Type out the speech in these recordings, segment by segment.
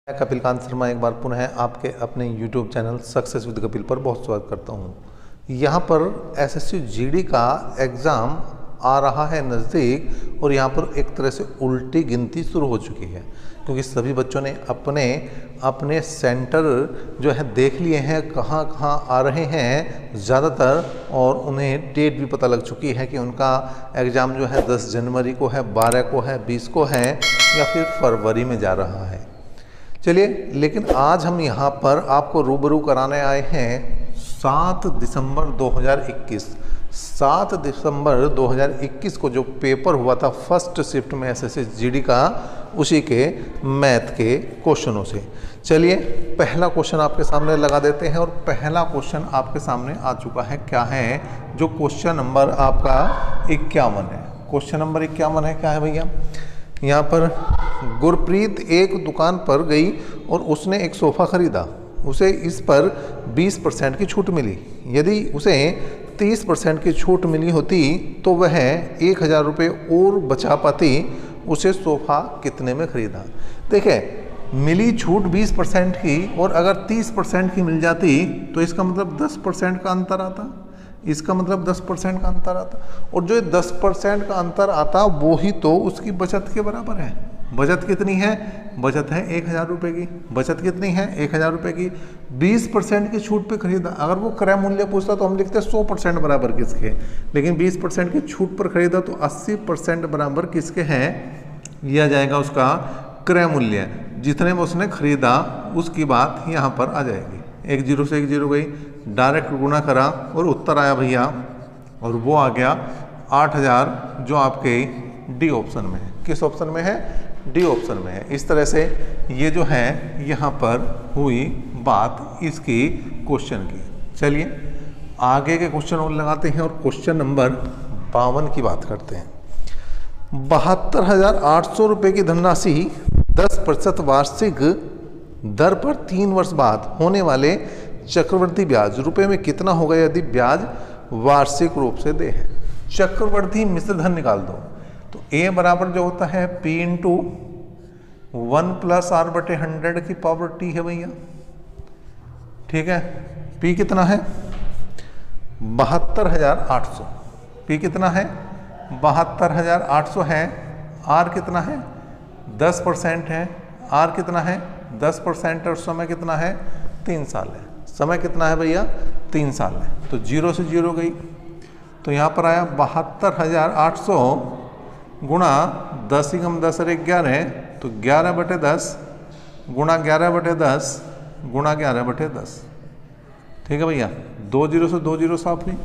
मैं कपिल कांत शर्मा एक बार पुनः आपके अपने YouTube channel success with Kapil पर बहुत स्वागत करता हूं। यहां पर एसएससी जीडी का एग्ज़ाम आ रहा है नज़दीक और यहां पर एक तरह से उल्टी गिनती शुरू हो चुकी है, क्योंकि सभी बच्चों ने अपने अपने सेंटर जो है देख लिए हैं, कहां कहां आ रहे हैं ज़्यादातर, और उन्हें डेट भी पता लग चुकी है कि उनका एग्ज़ाम जो है 10 जनवरी को है, 12 को है, 20 को है या फिर फरवरी में जा रहा है। चलिए, लेकिन आज हम यहाँ पर आपको रूबरू कराने आए हैं 7 दिसंबर 2021। 7 दिसंबर 2021 को जो पेपर हुआ था फर्स्ट शिफ्ट में एसएससी जीडी का, उसी के मैथ के क्वेश्चनों से। चलिए, पहला क्वेश्चन आपके सामने लगा देते हैं और पहला क्वेश्चन आपके सामने आ चुका है। क्या है? जो क्वेश्चन नंबर आपका 51 है। क्वेश्चन नंबर 51 है, क्या है भैया? यहाँ पर गुरप्रीत एक दुकान पर गई और उसने एक सोफ़ा खरीदा। उसे इस पर 20% की छूट मिली। यदि उसे 30% की छूट मिली होती तो वह 1000 रुपये और बचा पाती। उसे सोफ़ा कितने में खरीदा? देखिए, मिली छूट 20% की और अगर 30% की मिल जाती तो इसका मतलब 10% का अंतर आता। इसका मतलब 10% का अंतर आता, और जो 10% का अंतर आता वो ही तो उसकी बचत के बराबर है। बचत कितनी है? बचत है 1000 रुपये की। बचत कितनी है? 1000 रुपये की। 20% की छूट पे खरीदा। अगर वो क्रय मूल्य पूछता तो हम लिखते 100% बराबर किसके, लेकिन 20% की छूट पर खरीदा तो 80% बराबर किसके हैं? यह आ जाएगा उसका क्रय मूल्य। जितने में उसने खरीदा उसकी बात यहाँ पर आ जाएगी। 1 0 से 1 0 गई, डायरेक्ट गुणा करा और उत्तर आया भैया, और वो आ गया 8000, जो आपके डी ऑप्शन में है। किस ऑप्शन में है? डी ऑप्शन में है। इस तरह से ये जो है यहाँ पर हुई बात इसकी क्वेश्चन की। चलिए आगे के क्वेश्चन और लगाते हैं और क्वेश्चन नंबर 52 की बात करते हैं। 72,800 रुपये की धनराशि 10% वार्षिक दर पर 3 वर्ष बाद होने वाले चक्रवर्ती ब्याज रुपए में कितना होगा यदि ब्याज वार्षिक रूप से दे? चक्रवर्ती मिश्र धन निकाल दो। तो ए बराबर जो होता है P इंटू 1 + R/100 की पावर T है भैया। ठीक है, P कितना है? 72,800। P कितना है? 72,800 है। R कितना है? 10% है। R कितना है? 10%। और समय कितना है? 3 साल है। समय कितना है भैया? 3 साल है। तो 0 से 0 गई, तो यहाँ पर आया 72,800 गुणा 10 × 10 = 11, तो 11/10 गुणा 11/10 गुणा 11/10। ठीक है भैया, 2 0 से 2 0 साफ नहीं,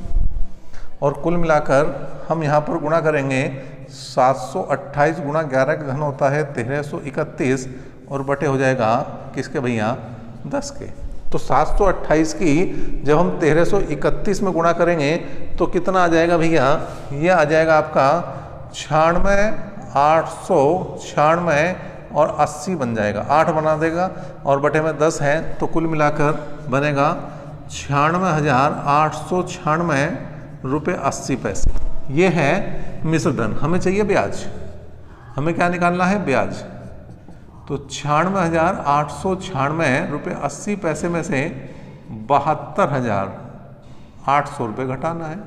और कुल मिलाकर हम यहाँ पर गुणा करेंगे 728 गुणा 11 का घन होता है 1331, और बटे हो जाएगा किसके भैया? 10 के। तो 728 की जब हम 1331 में गुणा करेंगे तो कितना आ जाएगा भैया? ये आ जाएगा आपका 96,896 और 80 बन जाएगा। 8 बना देगा और बटे में 10 है, तो कुल मिलाकर बनेगा 96,896 रुपये 80 पैसे। ये है मिश्र धन। हमें चाहिए ब्याज। हमें क्या निकालना है? ब्याज। तो 96,896 रुपये 80 पैसे में से 72,800 रुपये घटाना है।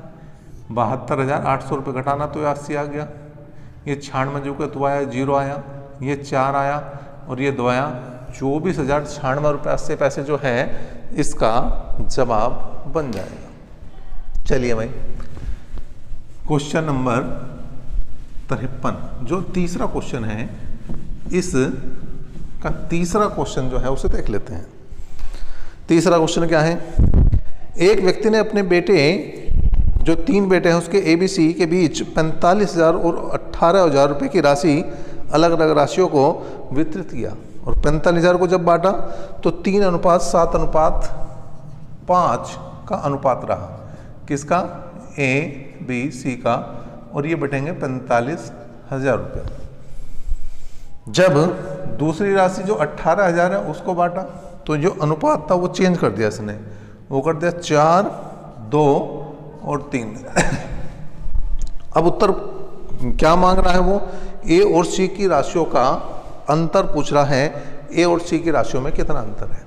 72,800 रुपये घटाना तो 80 आ गया। ये 96 जो के 2 आया, 0 आया, ये 4 आया और ये 2 आया। 24,096 रुपये 80 पैसे जो है इसका जवाब बन जाएगा। चलिए भाई, क्वेश्चन नंबर 53 जो तीसरा क्वेश्चन है, इस का तीसरा क्वेश्चन जो है उसे देख लेते हैं। तीसरा क्वेश्चन क्या है? एक व्यक्ति ने अपने बेटे, जो 3 बेटे हैं उसके ABC के बीच 45,000 और 18,000 रुपये की राशि, अलग अलग राशियों को वितरित किया, और 45,000 को जब बांटा तो 3:7:5 का अनुपात रहा। किसका? A, B, C का, और ये बटेंगे 45,000 रुपये। जब दूसरी राशि जो 18,000 है उसको बांटा तो जो अनुपात था वो चेंज कर दिया इसने, वो कर दिया 4, 2 और 3। अब उत्तर क्या मांग रहा है वो? A और C की राशियों का अंतर पूछ रहा है ए और सी की राशियों में कितना अंतर है।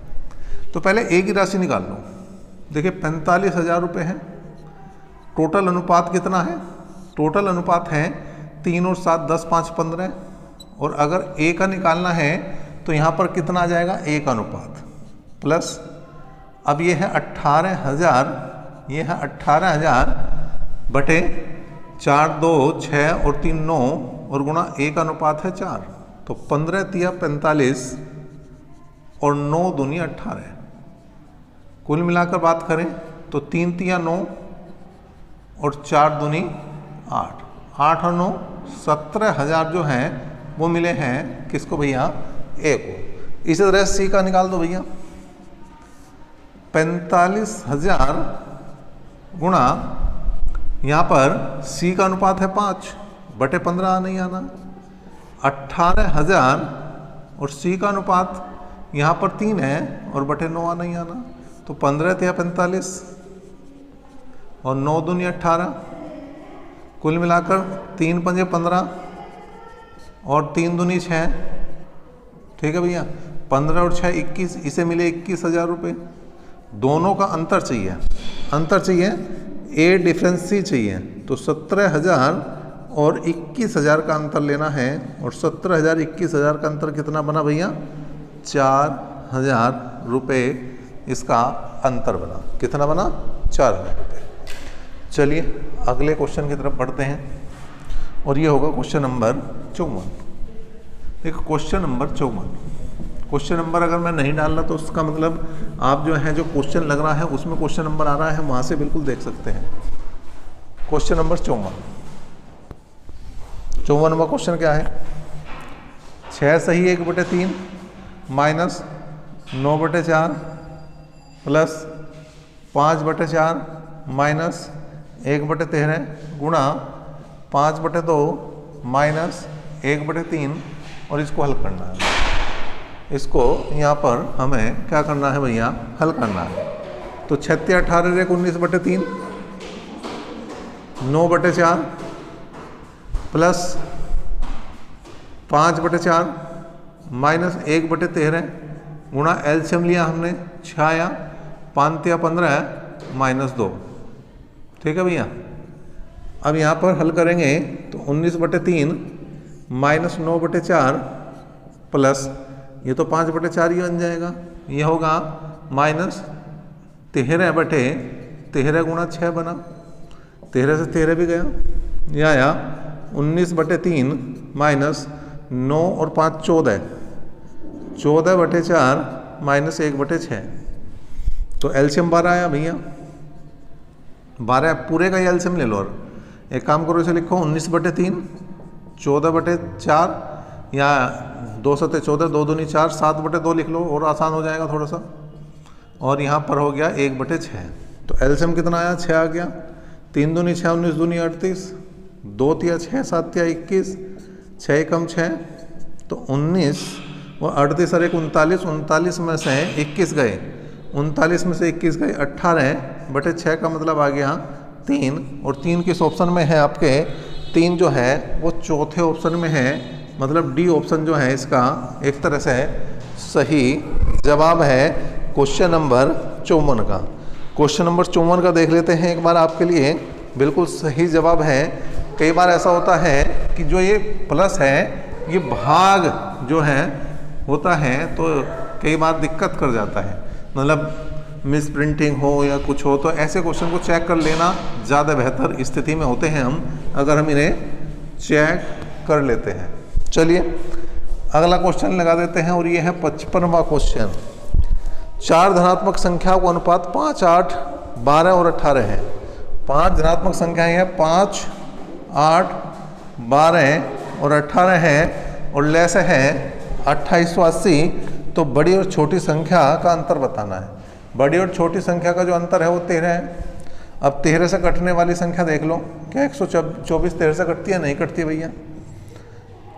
तो पहले ए की राशि निकाल लो। देखिए 45,000 रुपये है। टोटल अनुपात कितना है? टोटल अनुपात है 3 और 7 10 5 15। और अगर ए का निकालना है तो यहाँ पर कितना आ जाएगा? ए का अनुपात प्लस, अब ये है 18,000, ये है 18,000 बटे 4 2 6 और 3 9 और गुणा ए का अनुपात है 4। तो 15 तिया 45 और 9 दूनी 18। कुल मिलाकर बात करें तो 3 तिया 9 और 4 दूनी 8, 8 और 9 17,000 जो हैं वो मिले हैं किसको भैया? ए को। इसी तरह सी का निकाल दो भैया। 45,000 गुणा, यहाँ पर सी का अनुपात है 5 बटे 15 नहीं आना, 18,000 और सी का अनुपात यहाँ पर 3 है और बटे 9 नहीं आना। तो 15 तिया 45 और 9 दूनी 18, कुल मिलाकर 3 पंजे 15 और 3 दूनी 6। ठीक है भैया, 15 और 6 21, इसे मिले 21,000 रुपये। दोनों का अंतर चाहिए, अंतर चाहिए, ए डिफरेंस सी चाहिए। तो 17,000 और 21,000 का अंतर लेना है और 17,000 21,000 का अंतर कितना बना भैया? 4,000 रुपये इसका अंतर बना। कितना बना? 4,000 रुपये। चलिए अगले क्वेश्चन की तरफ बढ़ते हैं और ये होगा क्वेश्चन नंबर 54। देखो क्वेश्चन नंबर 54, क्वेश्चन नंबर अगर मैं नहीं डाल रहा तो उसका मतलब आप जो है जो क्वेश्चन लग रहा है उसमें क्वेश्चन नंबर आ रहा है, वहाँ से बिल्कुल देख सकते हैं। क्वेश्चन नंबर 54, 54 नंबर क्वेश्चन क्या है? 6 सही 1/3 माइनस 9/4 प्लस 5/4 माइनस 1/13 गुणा 5/2 माइनस 1/3 और इसको हल करना है। इसको यहाँ पर हमें क्या करना है भैया? हल करना है। तो 6 18 19/3 9/4 प्लस 5/4 माइनस 1/13 गुणा एलसीएम लिया हमने 6 या 5 या 15 माइनस 2। ठीक है भैया, अब यहाँ पर हल करेंगे तो 19/3 माइनस 9/4 प्लस ये तो 5/4 ही बन जाएगा, ये होगा माइनस 13/13 गुणा 6 बना, 13 से 13 भी गया, ये आया 19/3 माइनस 9 और 5 14, 14/4 माइनस 1/6। तो एलसीएम 12 आया भैया, 12 पूरे का ही एलसीएम ले लो। और एक काम करो, इसे लिखो 19/3 14/4 या 2 सते 14 2 दूनी 4 7/2 लिख लो और आसान हो जाएगा थोड़ा सा। और यहाँ पर हो गया 1/6। तो एलसीएम कितना आया? 6 आ गया। 3 दूनी 6 19 दूनी 38, 2 तिया 6 7 तिया 21, 6 कम 6 तो 19 और 38 और 1 39, 39 में से 21 गए, 39 में से 21 गए 18/6 का मतलब आ गया 3। और 3 किस ऑप्शन में है आपके? 3 जो है वो चौथे ऑप्शन में है, मतलब डी ऑप्शन जो है इसका एक तरह से सही जवाब है क्वेश्चन नंबर 54 का। क्वेश्चन नंबर 54 का देख लेते हैं एक बार आपके लिए, बिल्कुल सही जवाब है। कई बार ऐसा होता है कि जो ये प्लस है ये भाग जो है होता है तो कई बार दिक्कत कर जाता है, मतलब मिस प्रिंटिंग हो या कुछ हो, तो ऐसे क्वेश्चन को चेक कर लेना ज़्यादा बेहतर स्थिति में होते हैं हम, अगर हम इन्हें चेक कर लेते हैं। चलिए अगला क्वेश्चन लगा देते हैं और ये है 55वां क्वेश्चन। 4 धनात्मक संख्याओं का अनुपात 5 8 12 और 18 है। 5 धनात्मक संख्याएं हैं 5 8 12 और 18 है और लेस है 2880। तो बड़ी और छोटी संख्या का अंतर बताना है। बड़ी और छोटी संख्या का जो अंतर है वो 13 है। अब 13 से कटने वाली संख्या देख लो, क्या 124 13 से कटती है? नहीं कटती भैया।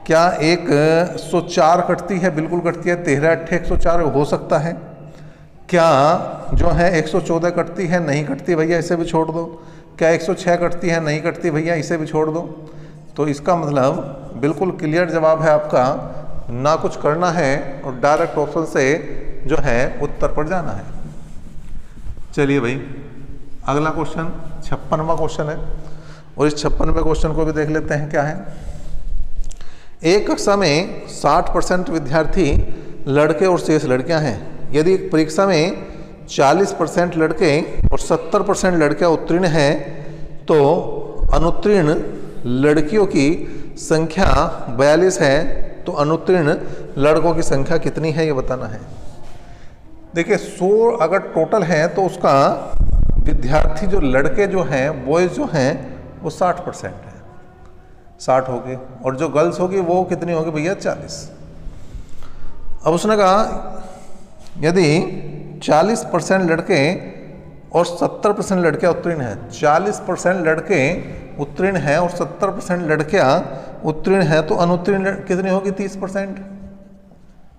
क्या 104 कटती है? बिल्कुल कटती है। 13 8 104 हो सकता है। क्या जो है 114 कटती है? नहीं कटती भैया, इसे भी छोड़ दो। क्या 106 कटती है? नहीं कटती भैया, इसे भी छोड़ दो। तो इसका मतलब बिल्कुल क्लियर जवाब है आपका ना कुछ करना है और डायरेक्ट ऑप्शन से जो है उत्तर पर जाना है। चलिए भाई, अगला क्वेश्चन 56वां क्वेश्चन है और इस 56वें क्वेश्चन को भी देख लेते हैं क्या है। एक कक्षा में 60% विद्यार्थी लड़के और शेष लड़कियां हैं। यदि एक परीक्षा में 40% लड़के और 70% लड़कियां उत्तीर्ण हैं तो अनुत्तीर्ण लड़कियों की संख्या 42 है, तो अनुत्तीर्ण लड़कों की संख्या कितनी है ये बताना है। देखिए 100 अगर टोटल है तो उसका विद्यार्थी जो लड़के जो हैं, बॉयज जो हैं वो 60% है, 60 होगी, और जो गर्ल्स होगी वो कितनी होगी भैया 40। अब उसने कहा यदि 40% लड़के और 70% लड़कियां उत्तीर्ण हैं, 40% लड़के उत्तीर्ण हैं और 70% लड़कियां उत्तीर्ण हैं, तो अनुत्तीर्ण कितनी होगी 30%।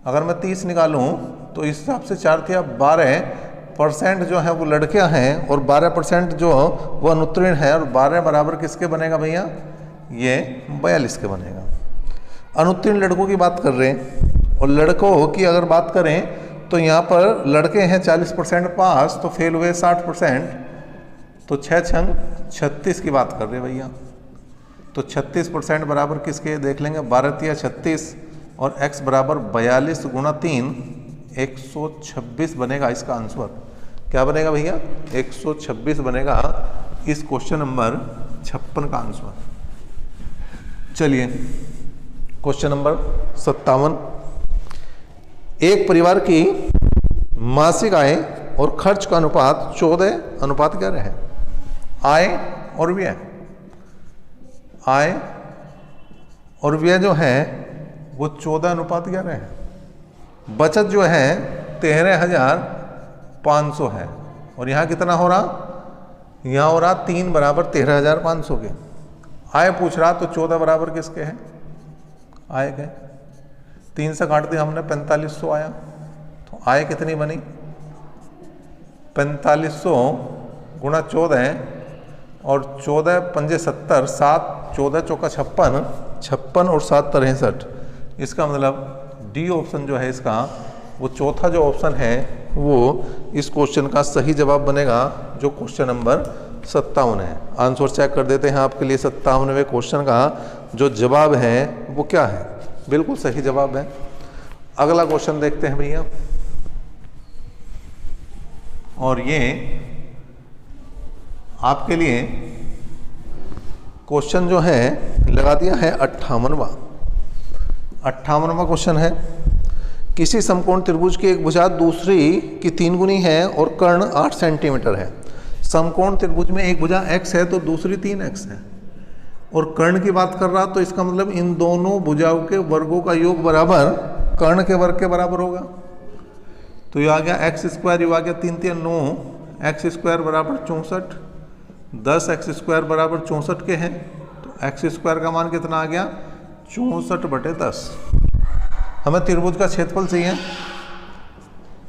अगर मैं 30 निकालूं तो इस हिसाब से 4 या 12% जो है वो लड़कियां हैं और 12% जो वो अनुत्तीर्ण है, और 12 बराबर किसके बनेगा भैया, ये 42 के बनेगा। अनुत्तीर्ण लड़कों की बात कर रहे हैं और लड़कों की अगर बात करें तो यहाँ पर लड़के हैं 40% पास, तो फेल हुए 60%, तो 6 छंग 36 की बात कर रहे हैं भैया। तो 36% बराबर किसके देख लेंगे, 12 या 36 और x बराबर 42 गुणा 3 126 बनेगा इसका आंसर। क्या बनेगा भैया, 126 बनेगा इस क्वेश्चन नंबर 56 का आंसर। चलिए क्वेश्चन नंबर 57। एक परिवार की मासिक आय और खर्च का अनुपात 14:11 है। आय और व्यय, आय और व्यय जो है वो 14:11 है। बचत जो है 13,500 है और यहाँ कितना हो रहा, यहाँ हो रहा 3 बराबर 13,500 के। आय पूछ रहा तो 14 बराबर किसके है, आय के 3 से काट दिया हमने 4500 आया, तो आय कितनी बनी 4500 गुणा 14 और 14 पंजे 70, 7 14 चौका 56, 56 और 7 63। इसका मतलब डी ऑप्शन जो है इसका, वो चौथा जो ऑप्शन है वो इस क्वेश्चन का सही जवाब बनेगा, जो क्वेश्चन नंबर 57 है। आंसर चेक कर देते हैं आपके लिए। 57वें क्वेश्चन का जो जवाब है वो क्या है, बिल्कुल सही जवाब है। अगला क्वेश्चन देखते हैं भैया, और ये आपके लिए क्वेश्चन जो है लगा दिया है 58वां क्वेश्चन है। किसी समकोण त्रिभुज की एक भुजा दूसरी की 3 गुनी है और कर्ण 8 सेंटीमीटर है। समकोण त्रिभुज में एक भुजा x है तो दूसरी 3x है, और कर्ण की बात कर रहा तो इसका मतलब इन दोनों भुजाओं के वर्गों का योग बराबर कर्ण के वर्ग के बराबर होगा। तो ये आ गया x², ये आ गया 3 3 9, x² बराबर 64, 10x² बराबर 64 के हैं, तो x² का मान कितना आ गया 64/10। हमें त्रिभुज का क्षेत्रफल चाहिए।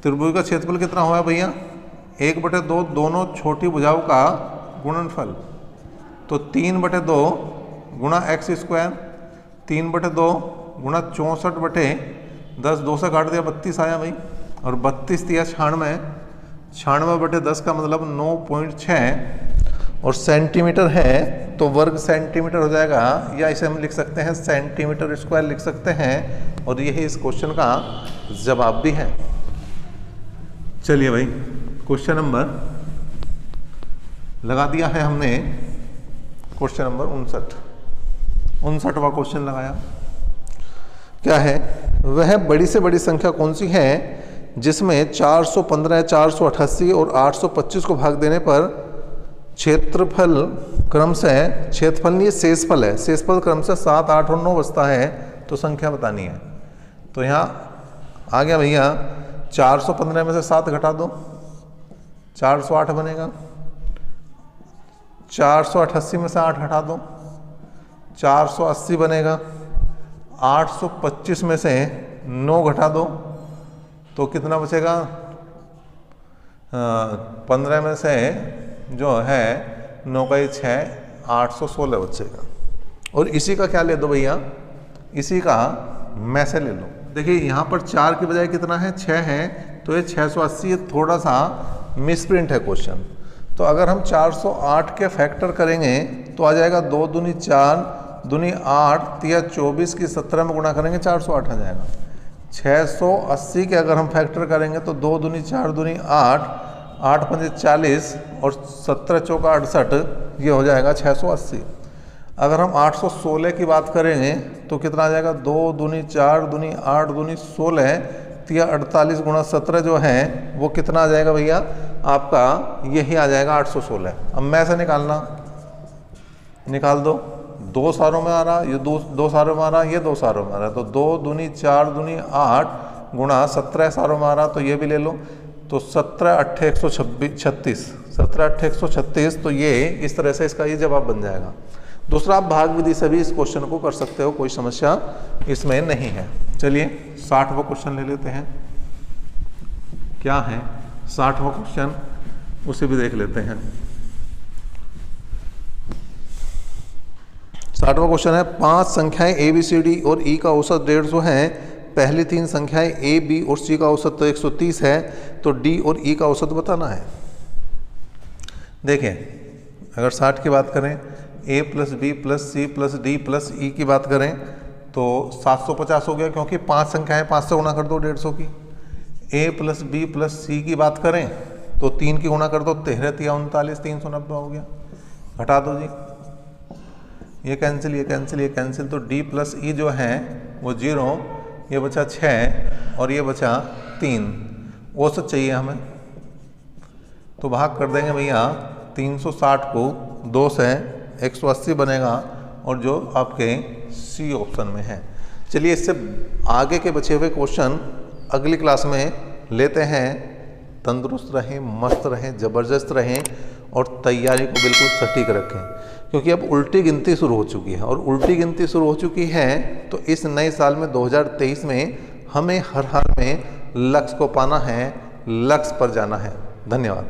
त्रिभुज का क्षेत्रफल कितना हुआ भैया 1/2, दोनों छोटी भुजाओं का गुणनफल, तो 3/2 गुणा x², 3/2 गुणा 64/10, 2 से काट दिया 32 आया भाई, और 32 दिया 96, 96/10 का मतलब 9.6, और सेंटीमीटर है तो वर्ग सेंटीमीटर हो जाएगा, या इसे हम लिख सकते हैं सेंटीमीटर स्क्वायर लिख सकते हैं, और यही इस क्वेश्चन का जवाब भी है। चलिए भाई क्वेश्चन नंबर लगा दिया है हमने, क्वेश्चन नंबर 59वां क्वेश्चन लगाया। क्या है, वह बड़ी से बड़ी संख्या कौन सी है जिसमें 415, 488 और 825 को भाग देने पर क्षेत्रफल क्रमशः, क्षेत्रफल नहीं शेषफल है, शेषफल क्रमशः 7, 8 और 9 बचता है, तो संख्या बतानी है। तो यहाँ आ गया भैया 415 में से 7 घटा दो, 408 बनेगा। 488 में से 8 हटा दो, 480 बनेगा। 825 में से 9 घटा दो तो कितना बचेगा, 15 में से जो है 9 का 6, 816 बचेगा। और इसी का क्या ले दो भैया, इसी का में से ले लो। देखिए यहाँ पर 4 की बजाय कितना है, 6 है, तो ये 680, ये थोड़ा सा मिसप्रिंट है क्वेश्चन। तो अगर हम 408 के फैक्टर करेंगे तो आ जाएगा 2 दूनी 4 दूनी 8 या 24 की 17 में गुणा करेंगे 408 आ जाएगा। 680 के अगर हम फैक्टर करेंगे तो 2 दूनी 4 दूनी 8, 8 पंजे 40 और 17 चौका 68, ये हो जाएगा 680। अगर हम 816 की बात करेंगे तो कितना आ जाएगा, 2 दूनी 4 दूनी 8 दूनी 16 या 48 गुणा 17 जो है वो कितना आ जाएगा भैया आपका, यही आ जाएगा 816। अब मैं से निकालना, निकाल दो, 2 सारों में आ रहा, ये 2 सारों में आ रहा, ये 2 सारों में आ रहा, तो 2 दूनी 4 दूनी 8 गुणा 17 सारों में आ रहा, तो ये भी ले लो, तो 17 8 136, 17 8 136, तो ये इस तरह से इसका ये जवाब बन जाएगा। दूसरा, आप भाग विधि से भी इस क्वेश्चन को कर सकते हो, कोई समस्या इसमें नहीं है। चलिए 60वां क्वेश्चन ले लेते हैं। क्या है 60वां क्वेश्चन, उसे भी देख लेते हैं। 60वां क्वेश्चन है, 5 संख्याएं ए बी सी डी और ई का औसत 150 है। पहली 3 संख्याएं ए बी और सी का औसत तो 130 है, तो डी और ई का औसत बताना है। देखिए अगर 60 की बात करें, A plus B plus C plus D plus E की बात करें तो 750 हो गया, क्योंकि 5 संख्याएं 5 से गुणा कर दो 150 की। ए प्लस बी प्लस सी की बात करें तो 3 की गुणा कर दो, 13 या 39, 390 हो गया। घटा दो जी, ये कैंसिल, ये कैंसिल, ये कैंसिल, तो डी प्लस ई जो है वो 0, ये बचा 6 और ये बचा 3। औसत चाहिए हमें, तो भाग कर देंगे भैया 360 को 2 से, 180 बनेगा, और जो आपके सी ऑप्शन में है। चलिए इससे आगे के बचे हुए क्वेश्चन अगली क्लास में लेते हैं। तंदुरुस्त रहें, मस्त रहें, ज़बरदस्त रहें और तैयारी को बिल्कुल सटीक रखें, क्योंकि अब उल्टी गिनती शुरू हो चुकी है, और उल्टी गिनती शुरू हो चुकी है तो इस नए साल में 2023 में हमें हर हाल में लक्ष्य को पाना है, लक्ष्य पर जाना है। धन्यवाद।